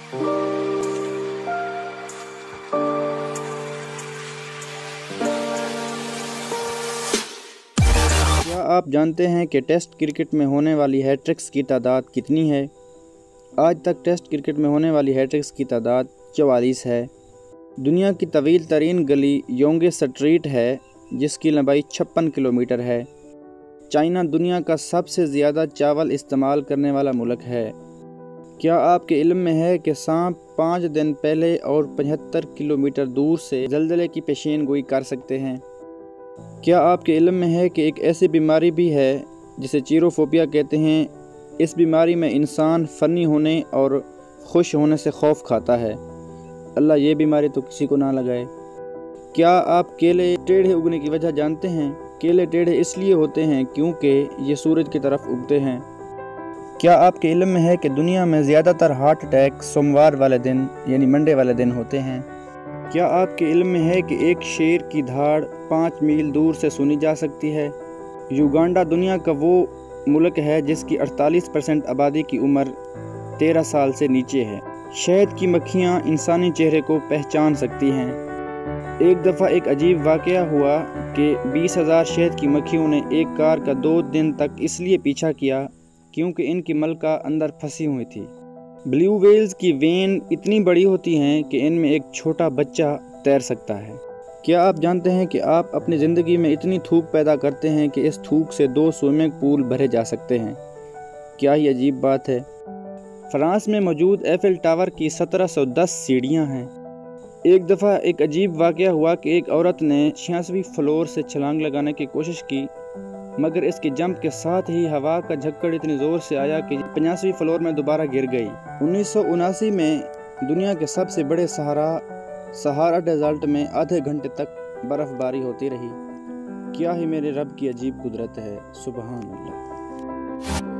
کیا آپ جانتے ہیں کہ ٹیسٹ کرکٹ میں ہونے والی ہیٹرکس کی تعداد کتنی ہے؟ آج تک ٹیسٹ کرکٹ میں ہونے والی ہیٹرکس کی تعداد 44 ہے۔ دنیا کی طویل ترین گلی یونگے سٹریٹ ہے، جس کی لمبائی 56 کلومیٹر ہے۔ چائنا دنیا کا سب سے زیادہ چاول استعمال کرنے والا ملک ہے۔ کیا آپ کے علم میں ہے کہ سانپ 5 دن پہلے اور 75 کلومیٹر دور سے زلزلے کی پیشین گوئی کر سکتے ہیں؟ کیا آپ کے علم میں ہے کہ ایک ایسی بیماری بھی ہے جسے چیروفوبیا کہتے ہیں؟ اس بیماری میں انسان فنی ہونے اور خوش ہونے سے خوف کھاتا ہے۔ اللہ یہ بیماری تو کسی کو نہ لگائے۔ کیا آپ کیلے ٹیڑھے اگنے کی وجہ جانتے ہیں؟ کیلے ٹیڑھے اس لیے ہوتے ہیں کیونکہ یہ سورج کی طرف اگتے ہیں۔ کیا آپ کے علم میں ہے کہ دنیا میں زیادہ تر ہارٹ اٹیک سوموار والے دن یعنی منڈے والے دن ہوتے ہیں؟ کیا آپ کے علم میں ہے کہ ایک شیر کی دھاڑ 5 میل دور سے سنی جا سکتی ہے؟ یوگانڈا دنیا کا وہ ملک ہے جس کی 48% آبادی کی عمر 13 سال سے نیچے ہے۔ شہد کی مکھیاں انسانی چہرے کو پہچان سکتی ہیں۔ ایک دفعہ ایک عجیب واقعہ ہوا کہ 20,000 شہد کی مکھیوں نے ایک کار کا 2 دن تک اس لیے پیچھا کیا کیونکہ ان کی ملکہ اندر پھنسی ہوئی تھی۔ بلیو ویلز کی وین اتنی بڑی ہوتی ہیں کہ ان میں ایک چھوٹا بچہ تیر سکتا ہے۔ کیا آپ جانتے ہیں کہ آپ اپنی زندگی میں اتنی تھوک پیدا کرتے ہیں کہ اس تھوک سے 2 سوئمنگ پول بھرے جا سکتے ہیں؟ کیا ہی عجیب بات ہے۔ فرانس میں موجود ایفل ٹاور کی 1710 سیڑھیاں ہیں۔ ایک دفعہ ایک عجیب واقعہ ہوا کہ ایک عورت نے 86ویں فلور سے چھلانگ لگانے کی کوشش کی، مگر اس کی جمپ کے ساتھ ہی ہوا کا جھکڑ اتنی زور سے آیا کہ 50ویں فلور میں دوبارہ گر گئی۔ 1979 میں دنیا کے سب سے بڑے سہارا ڈیزرٹ میں آدھے گھنٹے تک برف باری ہوتی رہی۔ کیا ہی میرے رب کی عجیب قدرت ہے، سبحان اللہ۔